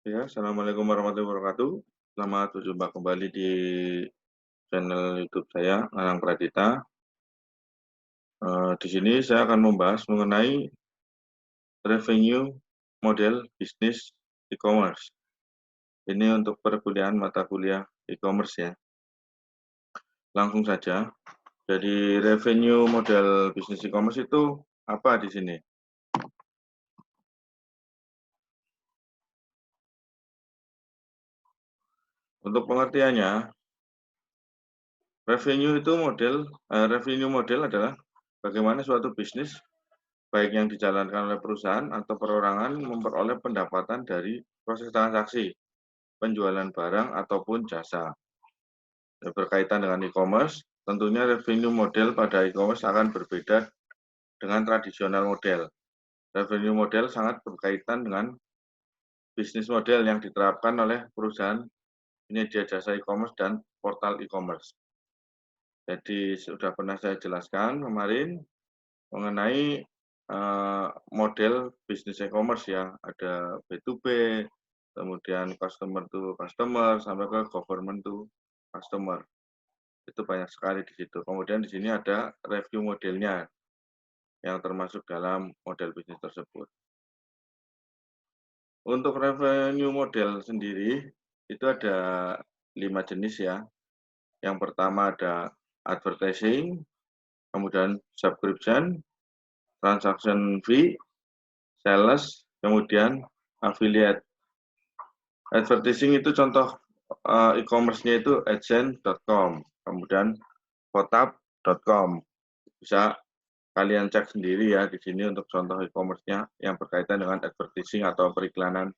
Ya, assalamualaikum warahmatullahi wabarakatuh. Selamat berjumpa kembali di channel YouTube saya, Anang Pradita. Di sini saya akan membahas mengenai revenue model bisnis e-commerce. Ini untuk perkuliahan mata kuliah e-commerce ya. Langsung saja. Jadi revenue model bisnis e-commerce itu apa di sini? Untuk pengertiannya, revenue model adalah bagaimana suatu bisnis baik yang dijalankan oleh perusahaan atau perorangan memperoleh pendapatan dari proses transaksi, penjualan barang ataupun jasa. Berkaitan dengan e-commerce, tentunya revenue model pada e-commerce akan berbeda dengan tradisional model. Revenue model sangat berkaitan dengan bisnis model yang diterapkan oleh perusahaan penyedia jasa e-commerce dan portal e-commerce. Jadi sudah pernah saya jelaskan kemarin mengenai model bisnis e-commerce ya, ada B2B, kemudian customer to customer, sampai ke government to customer. Itu banyak sekali di situ. Kemudian di sini ada review modelnya yang termasuk dalam model bisnis tersebut. Untuk revenue model sendiri, itu ada 5 jenis ya. Yang pertama ada advertising, kemudian subscription, transaction fee, sales, kemudian affiliate. Advertising itu contoh e-commerce-nya itu adsense.com, kemudian hotap.com. Bisa kalian cek sendiri ya di sini untuk contoh e-commerce-nya yang berkaitan dengan advertising atau periklanan.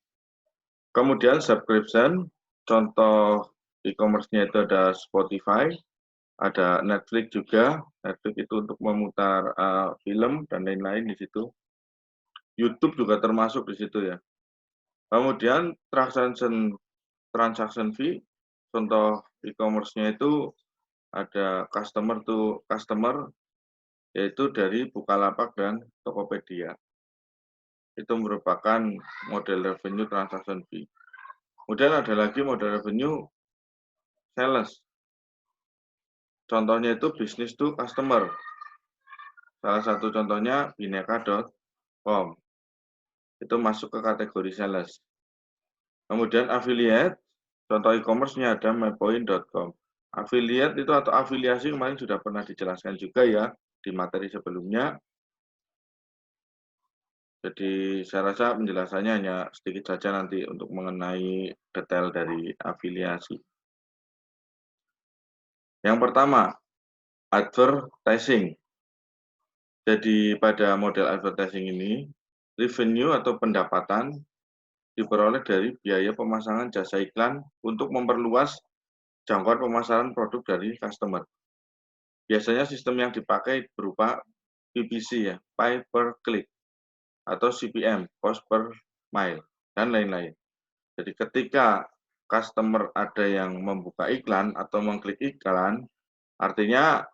Kemudian subscription, contoh e-commerce-nya itu ada Spotify, ada Netflix juga. Netflix itu untuk memutar film dan lain-lain di situ. YouTube juga termasuk di situ ya. Kemudian transaction fee, contoh e-commerce-nya itu ada customer to customer, yaitu dari Bukalapak dan Tokopedia. Itu merupakan model revenue transaction fee. Kemudian ada lagi model revenue sales. Contohnya itu business to customer. Salah satu contohnya bineka.com. Itu masuk ke kategori sales. Kemudian affiliate, contoh e-commerce-nya ada mypoint.com. Affiliate itu atau afiliasi kemarin sudah pernah dijelaskan juga ya di materi sebelumnya. Jadi saya rasa penjelasannya hanya sedikit saja nanti untuk mengenai detail dari afiliasi. Yang pertama, advertising. Jadi pada model advertising ini, revenue atau pendapatan diperoleh dari biaya pemasangan jasa iklan untuk memperluas jangkauan pemasaran produk dari customer. Biasanya sistem yang dipakai berupa PPC ya, pay per click, atau CPM, cost per mile, dan lain-lain. Jadi ketika customer ada yang membuka iklan atau mengklik iklan, artinya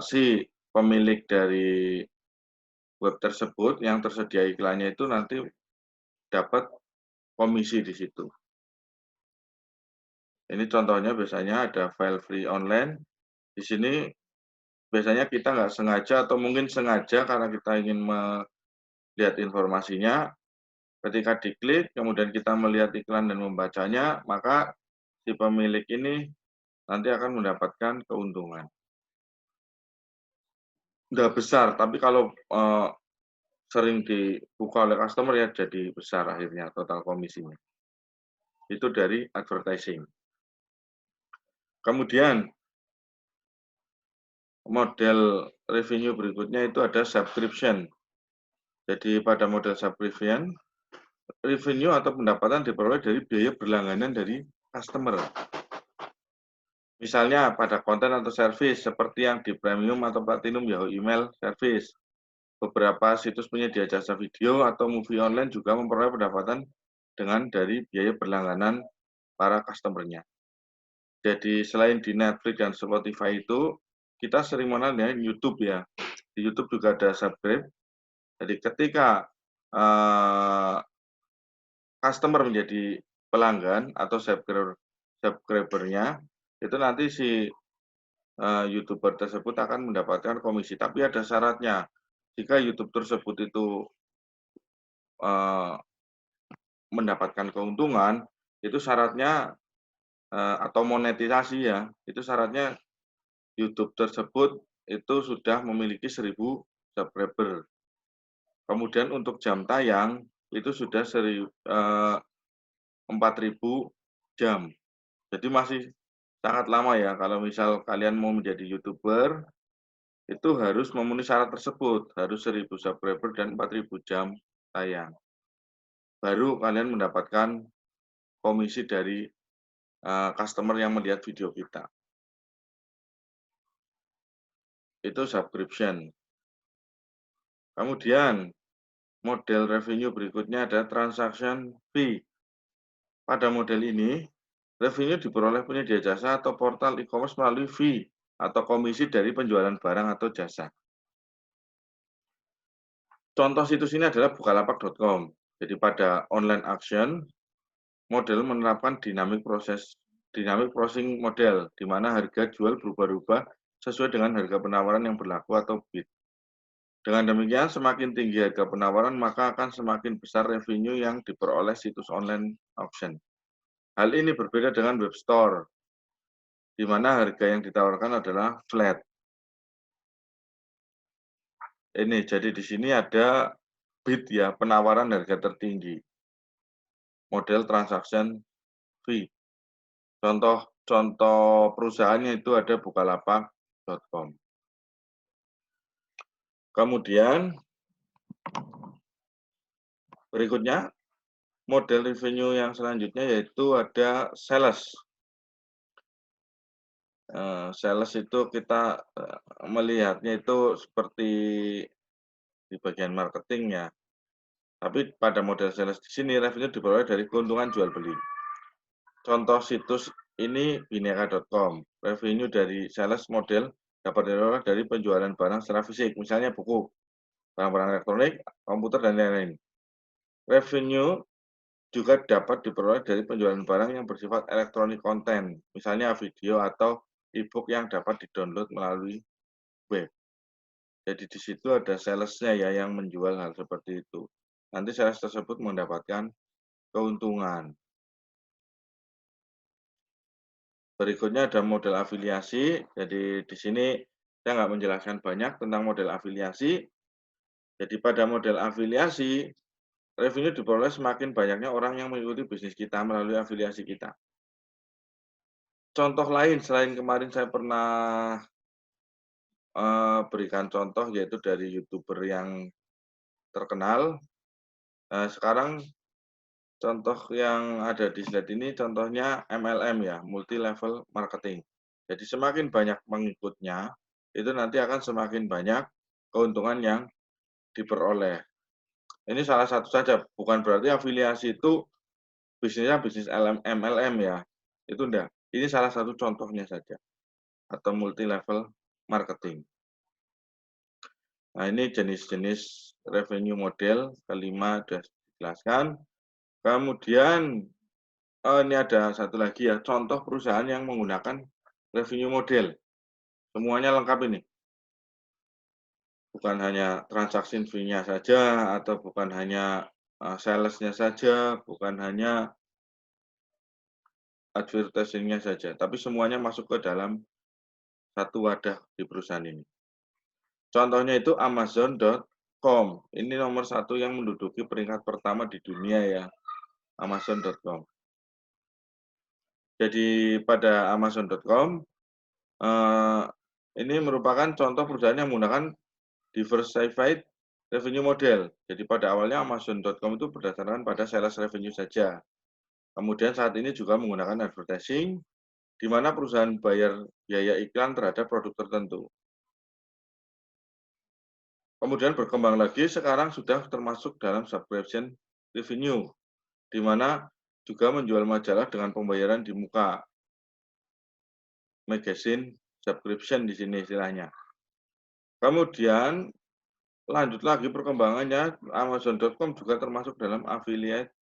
si pemilik dari web tersebut yang tersedia iklannya itu nanti dapat komisi di situ. Ini contohnya biasanya ada file free online. Di sini biasanya kita nggak sengaja atau mungkin sengaja karena kita ingin melihat informasinya, ketika diklik, kemudian kita melihat iklan dan membacanya, maka si pemilik ini nanti akan mendapatkan keuntungan. Nggak besar, tapi kalau sering dibuka oleh customer ya jadi besar akhirnya total komisinya. Itu dari advertising. Kemudian model revenue berikutnya itu ada subscription. Jadi pada model subscription, revenue atau pendapatan diperoleh dari biaya berlangganan dari customer. Misalnya pada konten atau service seperti yang di premium atau platinum Yahoo Email Service. Beberapa situs penyedia jasa video atau movie online juga memperoleh pendapatan dengan dari biaya berlangganan para customer-nya. Jadi selain di Netflix dan Spotify itu, kita sering mengenal YouTube ya. Di YouTube juga ada subscribe. Jadi ketika customer menjadi pelanggan atau subscriber-nya, itu nanti si YouTuber tersebut akan mendapatkan komisi. Tapi ada syaratnya. Jika YouTube tersebut itu mendapatkan keuntungan, itu syaratnya atau monetisasi ya, itu syaratnya YouTube tersebut itu sudah memiliki 1.000 subscriber. Kemudian untuk jam tayang itu sudah 4.000 jam. Jadi masih sangat lama ya kalau misal kalian mau menjadi YouTuber, itu harus memenuhi syarat tersebut, harus 1.000 subscriber dan 4.000 jam tayang. Baru kalian mendapatkan komisi dari customer yang melihat video kita. Itu subscription. Kemudian model revenue berikutnya ada transaction fee. Pada model ini, revenue diperoleh penyedia jasa atau portal e-commerce melalui fee atau komisi dari penjualan barang atau jasa. Contoh situs ini adalah bukalapak.com. Jadi pada online auction, model menerapkan dynamic pricing model, di mana harga jual berubah-ubah sesuai dengan harga penawaran yang berlaku atau bid. Dengan demikian, semakin tinggi harga penawaran, maka akan semakin besar revenue yang diperoleh situs online auction. Hal ini berbeda dengan web store, di mana harga yang ditawarkan adalah flat. Ini, jadi di sini ada bid ya, penawaran harga tertinggi. Model transaction fee. Contoh perusahaannya itu ada bukalapak.com. Kemudian berikutnya model revenue yang selanjutnya yaitu ada sales. Sales itu kita melihatnya itu seperti di bagian marketing ya. Tapi pada model sales di sini revenue diperoleh dari keuntungan jual beli. Contoh situs ini bineka.com. Revenue dari sales model dapat diperoleh dari penjualan barang secara fisik, misalnya buku, barang-barang elektronik, komputer, dan lain-lain. Revenue juga dapat diperoleh dari penjualan barang yang bersifat elektronik konten, misalnya video atau e-book yang dapat di-download melalui web. Jadi di situ ada salesnya ya yang menjual hal seperti itu. Nanti sales tersebut mendapatkan keuntungan. Berikutnya ada model afiliasi. Jadi di sini saya nggak menjelaskan banyak tentang model afiliasi. Jadi pada model afiliasi, revenue diperoleh semakin banyaknya orang yang mengikuti bisnis kita melalui afiliasi kita. Contoh lain selain kemarin saya pernah berikan contoh yaitu dari YouTuber yang terkenal. Sekarang contoh yang ada di slide ini contohnya MLM ya, multi level marketing. Jadi semakin banyak pengikutnya, itu nanti akan semakin banyak keuntungan yang diperoleh. Ini salah satu saja, bukan berarti afiliasi itu bisnisnya bisnis MLM ya. Itu enggak. Ini salah satu contohnya saja. Atau multi level marketing. Nah, ini jenis-jenis revenue model, kelima sudah dijelaskan. Kemudian, ini ada satu lagi ya, contoh perusahaan yang menggunakan revenue model. Semuanya lengkap ini. Bukan hanya transaksi fee-nya saja, atau bukan hanya sales-nya saja, bukan hanya advertising-nya saja, tapi semuanya masuk ke dalam satu wadah di perusahaan ini. Contohnya itu Amazon.com. Ini nomor satu yang menduduki peringkat pertama di dunia ya, Amazon.com. Jadi pada Amazon.com, ini merupakan contoh perusahaan yang menggunakan diversified revenue model. Jadi pada awalnya Amazon.com itu berdasarkan pada sales revenue saja. Kemudian saat ini juga menggunakan advertising, di mana perusahaan bayar biaya iklan terhadap produk tertentu. Kemudian berkembang lagi, sekarang sudah termasuk dalam subscription revenue, di mana juga menjual majalah dengan pembayaran di muka. Magazine subscription di sini istilahnya. Kemudian lanjut lagi perkembangannya, Amazon.com juga termasuk dalam affiliate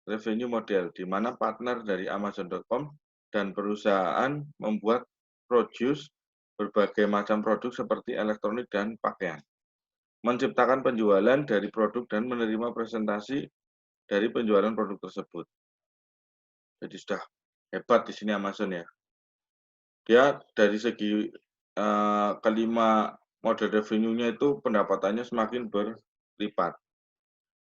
revenue model, di mana partner dari Amazon.com dan perusahaan membuat produce berbagai macam produk seperti elektronik dan pakaian. Menciptakan penjualan dari produk dan menerima presentasi dari penjualan produk tersebut. Jadi sudah hebat di sini Amazon ya. Dia dari segi kelima model revenue-nya itu pendapatannya semakin berlipat.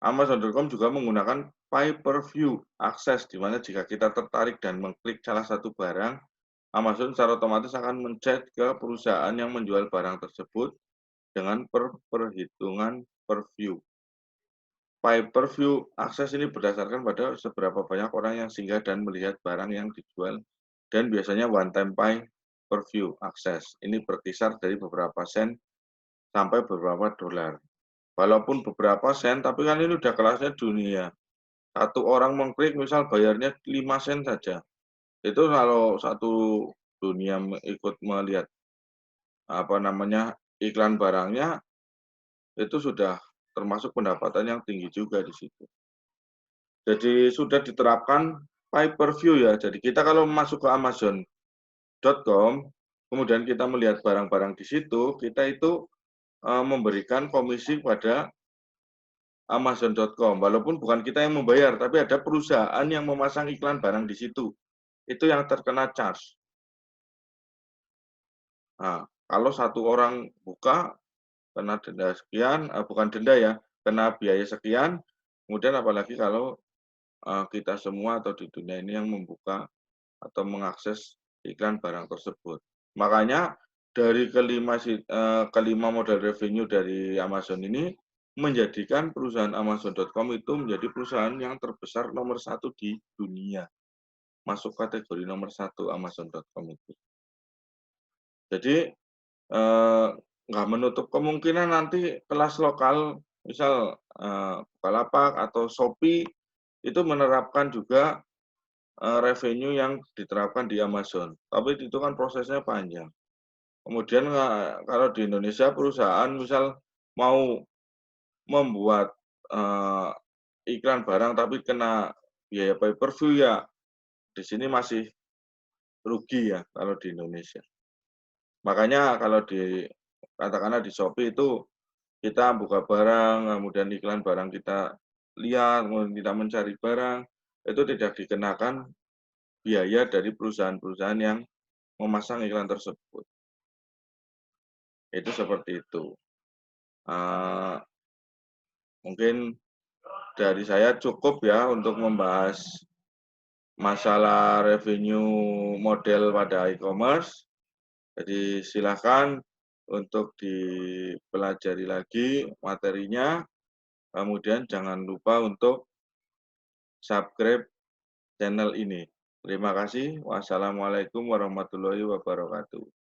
Amazon.com juga menggunakan pay-per-view akses, di mana jika kita tertarik dan mengklik salah satu barang, Amazon secara otomatis akan menchat ke perusahaan yang menjual barang tersebut dengan perhitungan per view. Pay-per-view akses ini berdasarkan pada seberapa banyak orang yang singgah dan melihat barang yang dijual, dan biasanya one-time pay-per-view akses. Ini berkisar dari beberapa sen sampai beberapa dolar. Walaupun beberapa sen, tapi kan ini udah kelasnya dunia. Satu orang mengklik misal bayarnya 5 sen saja. Itu kalau satu dunia ikut melihat iklan barangnya, itu sudah termasuk pendapatan yang tinggi juga di situ. Jadi sudah diterapkan pay per view ya. Jadi kita kalau masuk ke Amazon.com, kemudian kita melihat barang-barang di situ, kita itu memberikan komisi pada Amazon.com, walaupun bukan kita yang membayar, tapi ada perusahaan yang memasang iklan barang di situ. Itu yang terkena charge. Nah, kalau satu orang buka, kena denda sekian, bukan denda ya, kena biaya sekian, kemudian apalagi kalau kita semua atau di dunia ini yang membuka atau mengakses iklan barang tersebut. Makanya dari kelima model revenue dari Amazon ini menjadikan perusahaan Amazon.com itu menjadi perusahaan yang terbesar nomor 1 di dunia. Masuk kategori nomor 1 Amazon.com itu. Jadi nggak menutup kemungkinan nanti kelas lokal, misal Bukalapak atau Shopee itu menerapkan juga revenue yang diterapkan di Amazon. Tapi itu kan prosesnya panjang. Kemudian kalau di Indonesia perusahaan misal mau membuat iklan barang tapi kena biaya pay per view ya di sini masih rugi ya kalau di Indonesia. Makanya kalau katakanlah di Shopee itu kita buka barang, kemudian iklan barang kita lihat, kemudian kita mencari barang, itu tidak dikenakan biaya dari perusahaan-perusahaan yang memasang iklan tersebut. Itu seperti itu. Mungkin dari saya cukup ya untuk membahas masalah revenue model pada e-commerce. Jadi silakan untuk dipelajari lagi materinya. Kemudian jangan lupa untuk subscribe channel ini. Terima kasih. Wassalamualaikum warahmatullahi wabarakatuh.